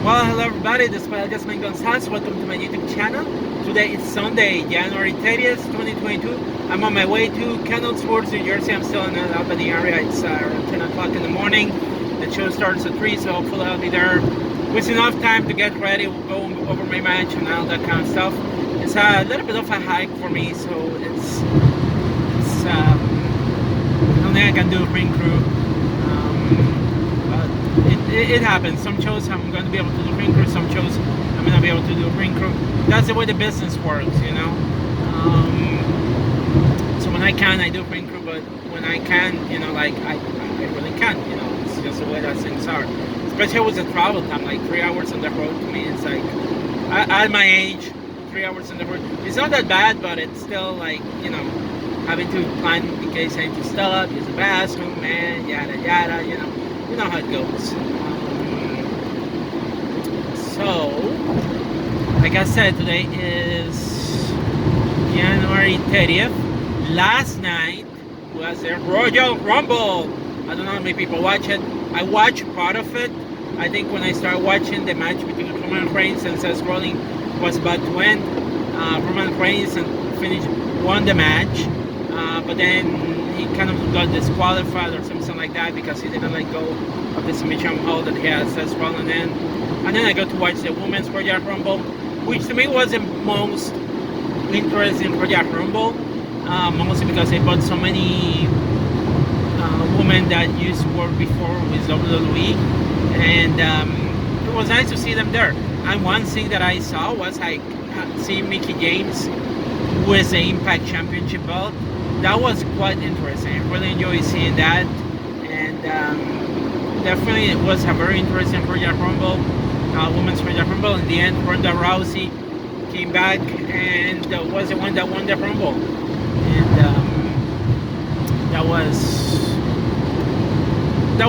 Well, hello everybody, this is Jasmine Gonzalez. Welcome to my YouTube channel. Today is Sunday, January 30th, 2022. I'm on my way to Kendall Sports, New Jersey. I'm still in the Albany area. It's around 10 o'clock in the morning. The show starts at 3, so hopefully I'll be there with enough time to get ready. We'll go over my match and all that kind of stuff. It's a little bit of a hike for me, so it's I don't think I can do ring crew. It happens. Some shows I'm going to be able to do ring crew, some shows I'm going to be able to do ring crew. That's the way the business works, you know. So when I can, I do ring crew, but when I can, you know, like I really can't, you know. It's just the way that things are. Especially with the travel time, like 3 hours on the road to me, it's like, at my age, 3 hours on the road, it's not that bad, but it's still like, you know, having to plan in case I need to stop, use the bathroom, man, yada yada, you know how it goes. So, like I said, today is January 30th. Last night was the Royal Rumble. I don't know how many people watch it. I watched part of it. I think when I started watching the match between Roman Reigns and Seth Rollins was about to end. Roman Reigns won the match, but then he kind of got disqualified or something like that because he didn't let go of the submission hold that he has Seth Rollins in. And then I got to watch the Women's Royal Rumble, which to me was the most interesting Royal Rumble, mostly because they brought so many women that used to work before with WWE, and it was nice to see them there. And one thing that I saw was like seeing Mickie James with the Impact Championship belt. That was quite interesting. I really enjoyed seeing that, and definitely it was a very interesting Royal Rumble, Women's Royal Rumble. In the end, Ronda Rousey came back and was the one that won the Rumble, and that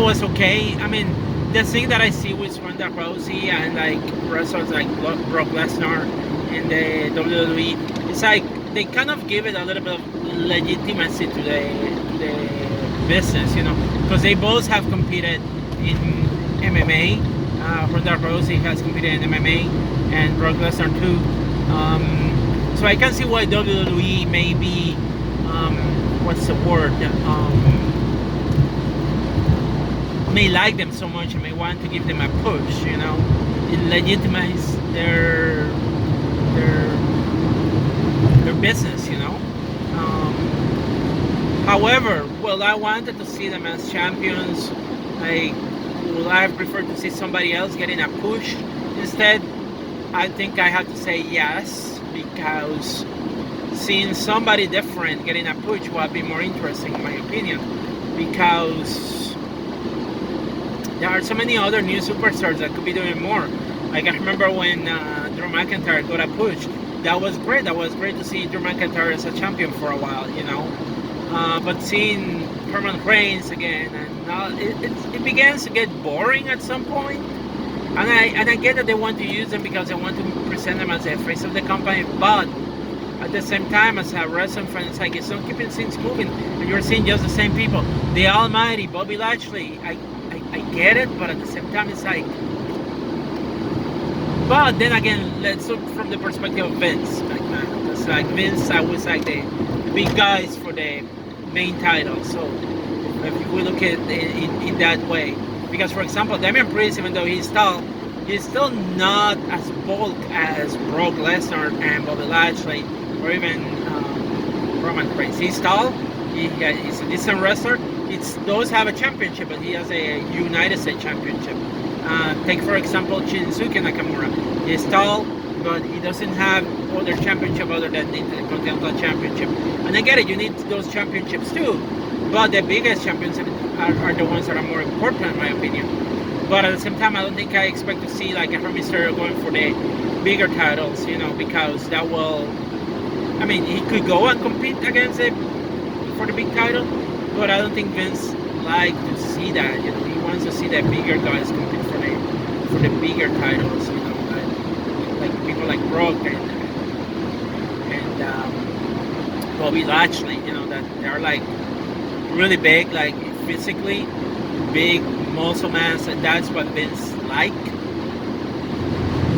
was okay. I mean, the thing that I see with Ronda Rousey and like wrestlers like Brock Lesnar in the WWE, it's like they kind of give it a little bit of legitimacy to the business, you know, because they both have competed in MMA. Ronda Rousey has competed in MMA, and Brock Lesnar too. So I can see why WWE maybe, what's the word, may like them so much and may want to give them a push, you know. It legitimizes their business, you know. However, well, I wanted to see them as champions. Would I have preferred to see somebody else getting a push instead? I think I have to say yes, because seeing somebody different getting a push would be more interesting in my opinion, because there are so many other new superstars that could be doing more. Like I remember when Drew McIntyre got a push. That was great. That was great to see Drew McIntyre as a champion for a while, you know. But seeing Roman Reigns again, and it begins to get boring at some point. And I get that they want to use them because they want to present them as the face of the company, but at the same time, as a wrestling fan, it's like it's not keeping things moving, and you're seeing just the same people. The Almighty Bobby Lashley. I get it, but at the same time, it's like. But then again, let's look from the perspective of Vince McMahon. It's like Vince, I was like the big guys for the main title. So if we look at it in that way, because for example, Damian Priest, even though he's still not as bulk as Brock Lesnar and Bobby Lashley, or even Roman Reigns. He's tall. He's a decent wrestler. Those have a championship, but he has a United States championship. Take for example Shinsuke Nakamura. He's tall, but he doesn't have other championship other than the Intercontinental Championship. And I get it, you need those championships too. But the biggest championships are the ones that are more important in my opinion. But at the same time, I don't think I expect to see like a Rey Mysterio going for the bigger titles, you know, because that will. I mean, he could go and compete against it for the big title, but I don't think Vince likes to see that. You know, he wants to see the bigger guys compete for the bigger titles. You know, like people like Brock and Bobby Lashley. You know, that they're like really big, like physically big muscle mass, and that's what Vince like.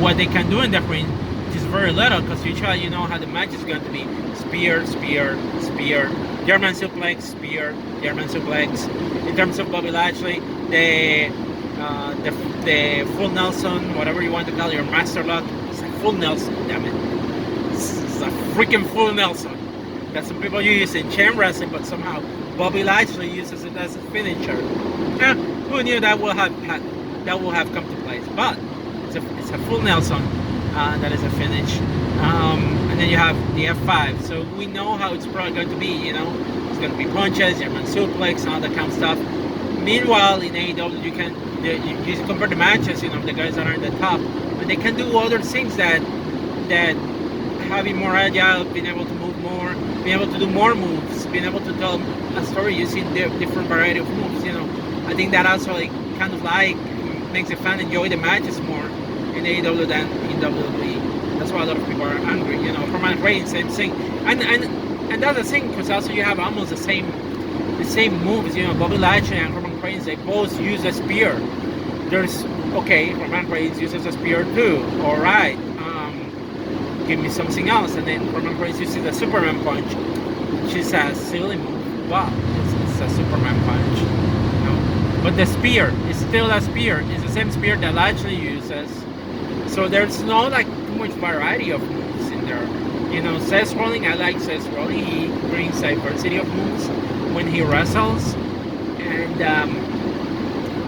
what they can do in the ring, which is very little, because usually you know how the match is going to be: spear, spear, spear, German suplex, spear, German suplex. In terms of Bobby Lashley, the full Nelson, whatever you want to call it, your master lock, it's a full Nelson. Damn it, it's a freaking full Nelson. That some people use in chain wrestling, but somehow Bobby Lashley uses it as a finisher. Who knew that will have come to place? But it's a full Nelson. That is a finish. And then you have the F5. So we know how it's probably going to be. You know, it's going to be punches, German suplex, and all that kind of stuff. Meanwhile, in AEW, you compare the matches. You know, the guys that are in the top, and they can do other things that having more agile, being able to move more, being able to do more moves, being able to tell a story using the different variety of moves. You know, I think that also kind of makes the fan enjoy the matches more in AEW than in WWE. That's why a lot of people are angry. You know, Roman Reigns, same thing, and that's the thing, because also you have almost the same moves. You know, Bobby Lashley and Roman Reigns, they both use a spear. Roman Reigns uses a spear too. All right. Give me something else. And then Roman Reigns uses the Superman punch, which is a silly move. Wow, it's a Superman punch. You know? But the spear is still a spear. It's the same spear that Lashley uses. So there's no too much variety of moves in there. You know, Seth Rollins, I like Seth Rollins. He brings diversity of moves when he wrestles. And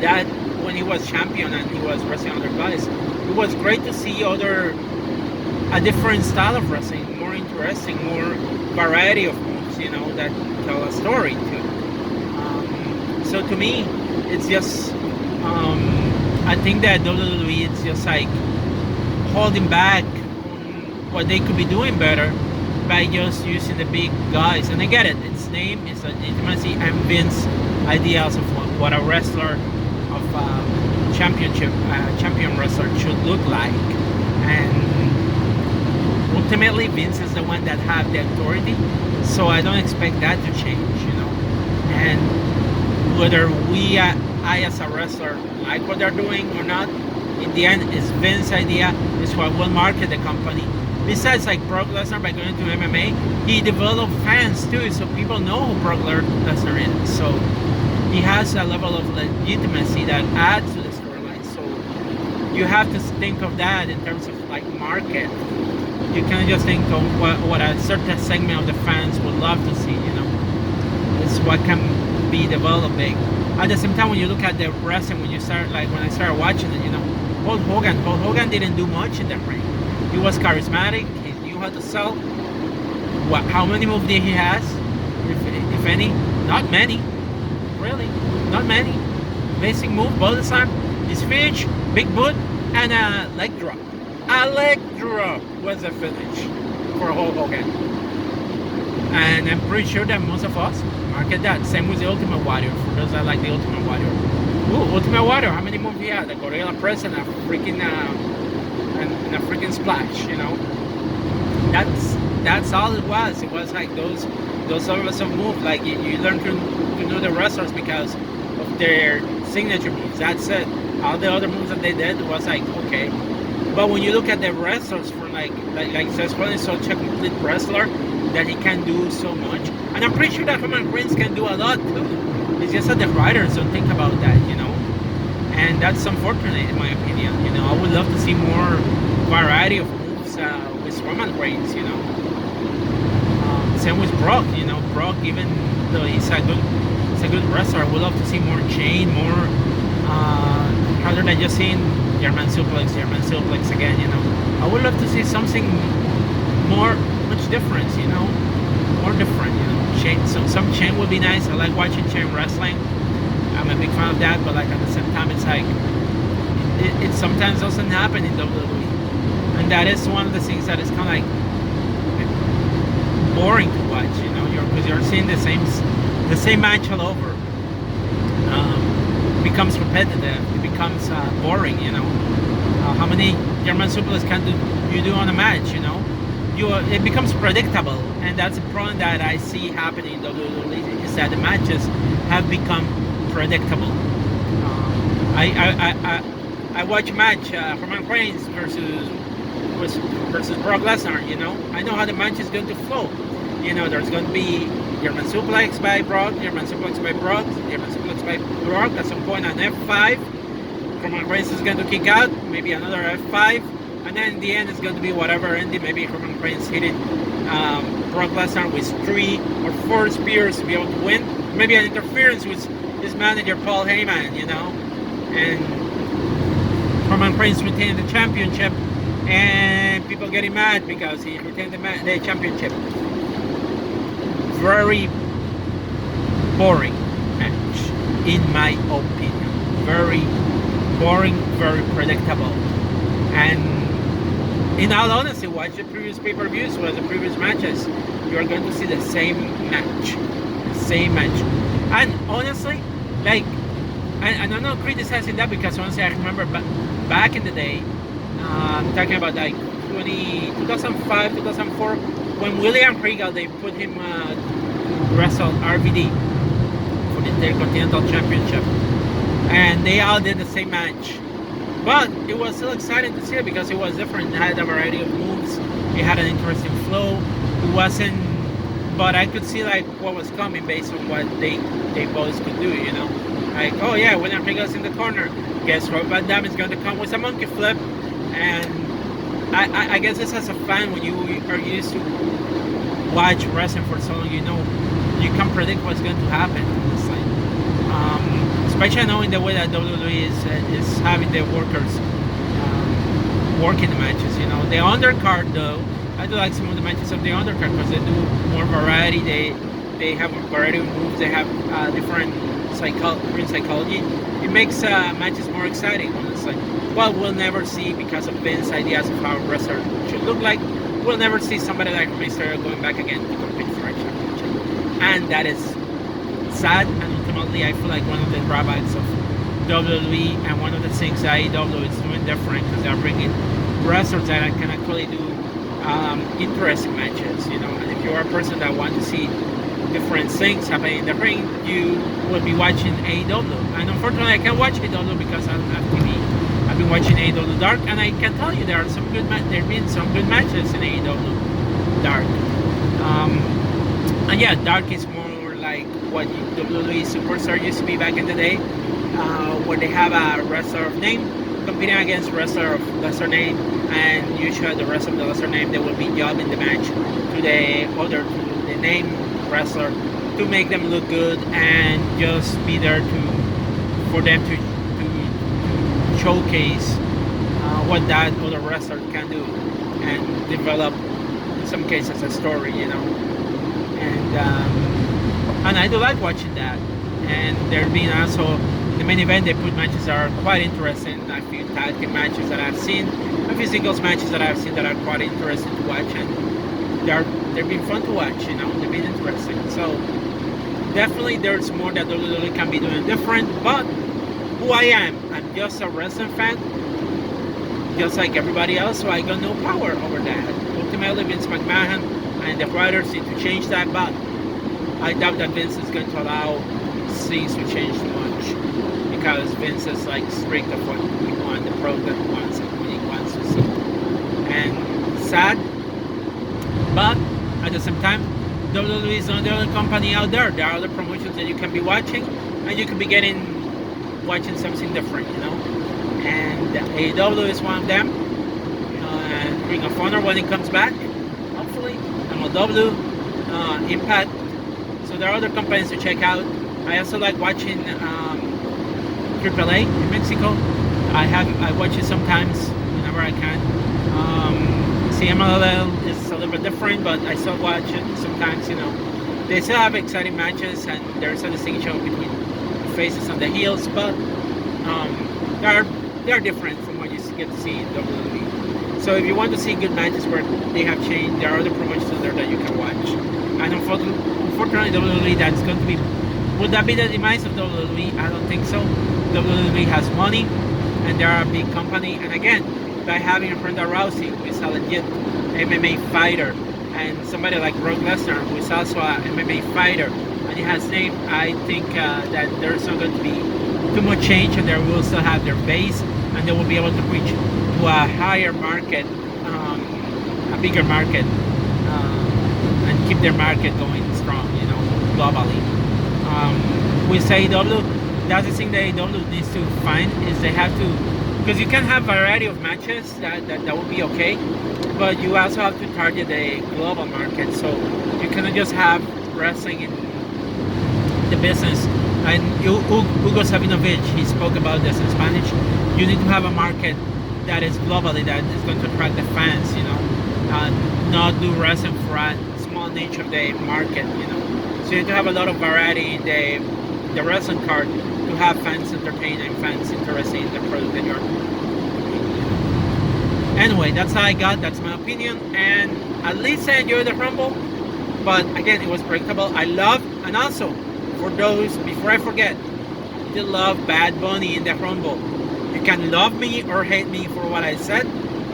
that when he was champion and he was wrestling other guys, it was great to see a different style of wrestling, more interesting, more variety of moves, you know, that tell a story too. So to me, it's just, I think that WWE is just holding back on what they could be doing better by just using the big guys. And I get it, its name is an intimacy and Vince's ideas of what a wrestler of champion wrestler should look like. And ultimately, Vince is the one that have the authority, so I don't expect that to change, you know. And whether I as a wrestler like what they're doing or not, in the end, it's Vince's idea. It's what will market the company. Besides, Brock Lesnar, by going to MMA, he developed fans too, so people know who Brock Lesnar is. So he has a level of legitimacy that adds to the storyline. So you have to think of that in terms of market. You can just think of what a certain segment of the fans would love to see, you know. It's what can be developing. At the same time, when you look at the wrestling, when I started watching it, you know, Hulk Hogan didn't do much in the ring. He was charismatic, he knew how to sell. How many moves did he has? If any? Not many. Really, not many. Basic move all the time. His finish, big boot, and a leg drop. A leg drop was a finish for Hulk Hogan. And I'm pretty sure that most of us market that. Same with the Ultimate Warrior, for those that like the Ultimate Warrior. Ooh, Ultimate Warrior, how many moves he had? The Gorilla Press and a freaking splash, you know. That's all it was. It was those levels of moves. You learn to know the wrestlers because of their signature moves. That's it. All the other moves that they did was okay. But when you look at the wrestlers for Seth Rollins is such a complete wrestler that he can do so much. And I'm pretty sure that Roman Reigns can do a lot too. It's just that the writers don't think about that, you know. And that's unfortunate in my opinion. You know, I would love to see more variety of moves with Roman Reigns, you know. Same with Brock, you know. Brock, even though he's a good wrestler, I would love to see more chain, more rather than just seeing German suplex again, you know. I would love to see something much different, you know, more different, you know. Chain, some chain would be nice. I like watching chain wrestling. I'm a big fan of that, but at the same time, it's it sometimes doesn't happen in WWE, and that is one of the things that is kind of boring to watch, you know, because you're seeing the same match all over. It becomes repetitive. It becomes boring, you know. How many German suplex can you do on a match, you know? It becomes predictable, and that's a problem that I see happening in WWE, is that the matches have become predictable. I watch a match, Roman Reigns versus Brock Lesnar. You know, I know how the match is going to flow. You know, there's going to be German suplex by Brock, German suplex by Brock, German suplex by Brock. At some point, an F5. Roman Reigns is going to kick out, maybe another F5, and then in the end, it's going to be whatever ending. Maybe Roman Reigns hitting Brock Lesnar with 3 or 4 spears to be able to win. Maybe an interference with his manager Paul Heyman, you know, and Roman Reigns retained the championship, and people getting mad because he retained the championship. Very boring match, in my opinion. Very boring, very predictable. And in all honesty, watch the previous pay-per-views, watch the previous matches. You are going to see the same match. And honestly, like, and I'm not criticizing that because honestly, I remember back in the day, I'm talking about like 2005, 2004, when William Regal, they put him to wrestle RVD for the Intercontinental Championship. And they all did the same match. But it was still exciting to see it because it was different. It had a variety of moves. It had an interesting flow. It wasn't, but I could see like what was coming based on what they both could do, you know. Like, oh yeah, William Regal's in the corner. Guess what? Van Damme is going to come with a monkey flip. And I guess this as a fan, when you are used to watch wrestling for so long, you know, you can predict what's going to happen. It's like, especially knowing the way that WWE is having the workers working the matches. You know, the undercard though, I do like some of the matches of the undercard because they do more variety. They have a variety of moves. They have different psychology. It makes matches more exciting, honestly. Well, we'll never see, because of Vince's ideas of how a wrestler should look like, we'll never see somebody like Mysterio going back again to compete for a championship. And that is sad, and ultimately I feel like one of the drawbacks of WWE and one of the things that AEW is doing different, because they're bringing wrestlers that can actually do interesting matches, you know. And if you're a person that wants to see different things happening in the ring, you will be watching AEW. And unfortunately, I can't watch AEW because I don't have TV. I've been watching AEW Dark, and I can tell you there have been some good matches in AEW Dark. And yeah, Dark is more like what WWE Superstar used to be back in the day, where they have a wrestler of name competing against a wrestler of lesser name, and usually the rest of the lesser name, they will be jobbing the match to the name wrestler to make them look good and just be there for them to showcase what that other wrestler can do and develop, in some cases, a story, you know. And I do like watching that. And there being also the main event, they put matches that are quite interesting. A few tag team matches that I've seen, a few singles matches that I've seen that are quite interesting to watch, and they've been fun to watch, you know. They've been interesting. So definitely there's more that WWE can be doing different. But who I am, I'm just a wrestling fan, just like everybody else, so I got no power over that. Ultimately, Vince McMahon and the writers need to change that, but I doubt that Vince is going to allow things to change too much, because Vince is like strict of what he wants, the product he wants, and what he wants to see. And sad, but at the same time, WWE is not the only company out there. There are other promotions that you can be watching, and you can be watching something different, you know. And AEW is one of them. And Ring of Honor when it comes back, hopefully. MLW, Impact. So there are other companies to check out. I also like watching AAA in Mexico. I watch it sometimes whenever I can. CMLL is a little bit different, but I still watch it sometimes, you know. They still have exciting matches, and there's a distinction between the faces and the heels, but they are different from what you get to see in WWE. So if you want to see good matches where they have changed, there are other promotions there that you can watch. And unfortunately, WWE, that's going to be... Would that be the demise of WWE? I don't think so. WWE has money, and they are a big company. And again, by having Ronda Rousey, who is a legit MMA fighter, and somebody like Brock Lesnar, who is also a MMA fighter, and he has name, I think that there's not going to be too much change, and they will still have their base. and they will be able to reach to a higher market, a bigger market, and keep their market going strong, globally. With AEW, that's the thing that AEW needs to find, is they have to, because you can have variety of matches that would be okay, but you also have to target a global market. So you cannot just have wrestling in the business. And Hugo Sabinovich, he spoke about this in Spanish. You need to have a market that is globally, that is going to attract the fans, not do wrestling for a small niche of the market, So you need to have a lot of variety in the wrestling card to have fans entertained and fans interested in the product that you're. Anyway, that's how I got. That's my opinion, and at least I enjoyed the Rumble. But again, it was predictable. I love, and also for those, before I forget, they love Bad Bunny in the Rumble. You can love me or hate me for what I said,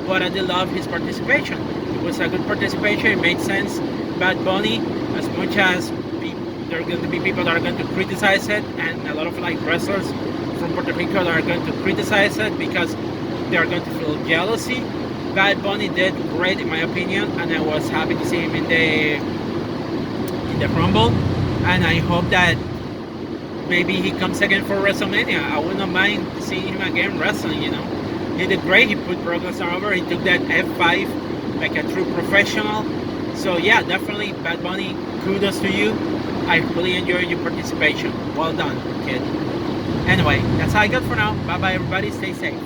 but I did love his participation. It was a good participation. It made sense. Bad Bunny, as much as there are going to be people that are going to criticize it, and a lot of wrestlers from Puerto Rico that are going to criticize it because they are going to feel jealousy. Bad Bunny did great in my opinion, and I was happy to see him in the Rumble, and I hope that maybe he comes again for WrestleMania. I would not mind seeing him again wrestling, He did great. He put Brock Lesnar over. He took that F5 like a true professional. So yeah, definitely Bad Bunny, kudos to you. I really enjoyed your participation. Well done, kid. Anyway, that's all I got for now. Bye bye everybody. Stay safe.